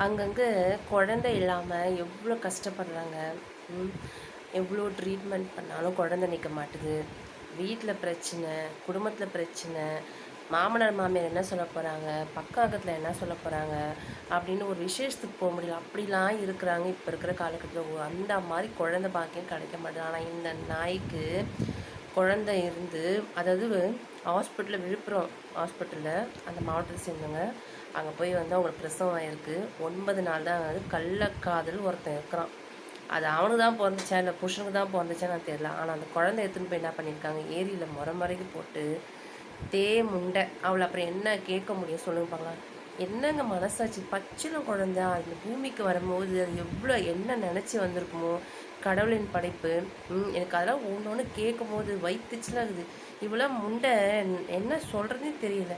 அங்கங்கே குழந்தை இல்லாமல் எவ்வளோ கஷ்டப்படுறாங்க. ம். எவ்வளோ ட்ரீட்மெண்ட் பண்ணாலும் குழந்தை நிற்க மாட்டுது. வீட்டில் பிரச்சனை, குடும்பத்தில் பிரச்சனை, மாமனார் மாமியார் என்ன சொல்ல போகிறாங்க, பக்கத்தில் என்ன சொல்ல போகிறாங்க அப்படின்னு ஒரு விசேஷத்துக்கு போக முடியல. அப்படிலாம் இருக்கிறாங்க இப்போ இருக்கிற காலகட்டத்தில். அந்த மாதிரி குழந்தை பாக்கியம் கிடைக்க மாட்டேது. ஆனால் இந்த நாய்க்கு குழந்தை இருந்து, அதாவது ஹாஸ்பிட்டலில், விழுப்புரம் ஹாஸ்பிட்டலில் அந்த மாவட்டத்தை சேர்ந்தவங்க அங்கே போய் வந்து அவங்களுக்கு பிரசவம் ஆகிருக்கு. 9 நாள் தான் ஆகுது. கள்ளக்காதல் ஒருத்தன் இருக்கிறான். அது அவனுக்கு தான் பிறந்துச்சா இல்லை புருஷனுக்கு தான் பிறந்துச்சா நான் தெரியல. ஆனால் அந்த குழந்தை எடுத்துன்னு போய் என்ன பண்ணியிருக்காங்க, ஏரியில் முறைக்கு போட்டு முண்டை. அவளை அப்புறம் என்ன கேட்க முடியும் சொல்லுங்க பார்க்கலாம். என்னங்க மனசாச்சு, பச்சில குழந்தை அந்த பூமிக்கு வரும்போது அது எவ்வளோ என்ன நினச்சி வந்திருக்குமோ, கடவுளின் படைப்பு. எனக்கு அதெல்லாம் ஒன்று ஒன்று கேட்கும் போது வயிற்றுச்சுலாம் இருக்குது. இவ்வளோ முண்டை என்ன சொல்கிறதே தெரியல.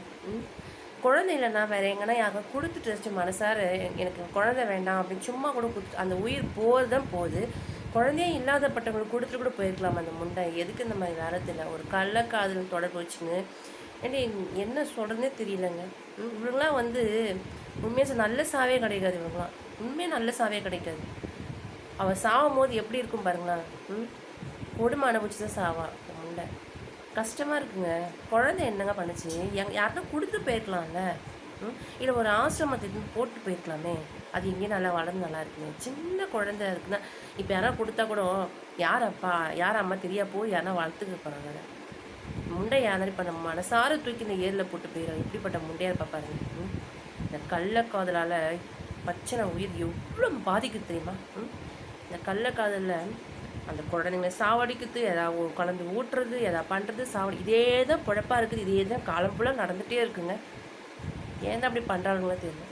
குழந்தை இல்லைன்னா வேறு எங்கன்னா யாருக்கும் கொடுத்துட்டு வச்சு மனசார எனக்கு குழந்தை வேண்டாம் அப்படின்னு சும்மா கூட கொடுத்து அந்த உயிர் போகிறது தான் போகுது. குழந்தையே இல்லாதப்பட்டவங்களுக்கு கொடுத்துட்டு கூட போயிருக்கலாம் அந்த முண்டை. எதுக்கு இந்த மாதிரி வேலை தெரியல. ஒரு கள்ளக்காதல் தொடர்பு வச்சுன்னு ஏன்டி என்ன சொல்கிறதுனே தெரியலங்க. இவங்களாம் வந்து உண்மையாக நல்ல சாவே கிடைக்காது. இவங்களாம் உண்மையாக நல்ல சாவே கிடைக்காது. அவள் சாகும் போது எப்படி இருக்கும் பாருங்களா. கொடுமை அனுபவிச்சு தான் சாவா முண்டை. கஷ்டமாக இருக்குங்க. குழந்தை என்னங்க பண்ணுச்சு, யார்கிட்ட கொடுத்து போயிருக்கலாம்ல. இல்லை ஒரு ஆசிரமத்தை போட்டு போயிருக்கலாமே. அது எங்கேயும் நல்லா வளர்ந்து நல்லா இருக்குங்க. சின்ன குழந்தை இருக்குன்னா இப்போ யாராவது கொடுத்தா கூட யார் அப்பா யார் அம்மா தெரியா போய் யாரா வளர்த்துக்க போகிறாங்க. முண்டை யாரும் இப்போ நம்ம மனசார தூக்கி இந்த ஏரியில் போட்டு போயிடும். இப்படிப்பட்ட முண்டையாக இருப்பா பாருங்க. இந்த கள்ளக்காதலால் பச்சனை உயிர் எவ்வளோ பாதிக்குது தெரியுமா. இந்த கள்ளக்காதலில் அந்த குழந்தைங்களை சாவடிக்குது, ஏதாவது கலந்து ஊட்டுறது, எதாவது பண்ணுறது, சாவடி, இதே தான் பொழப்பாக இருக்குது. இதே தான் காலம் ஃபுல்லாக நடந்துகிட்டே இருக்குங்க. ஏன் தான் அப்படி பண்ணுறாங்களோ தெரியல.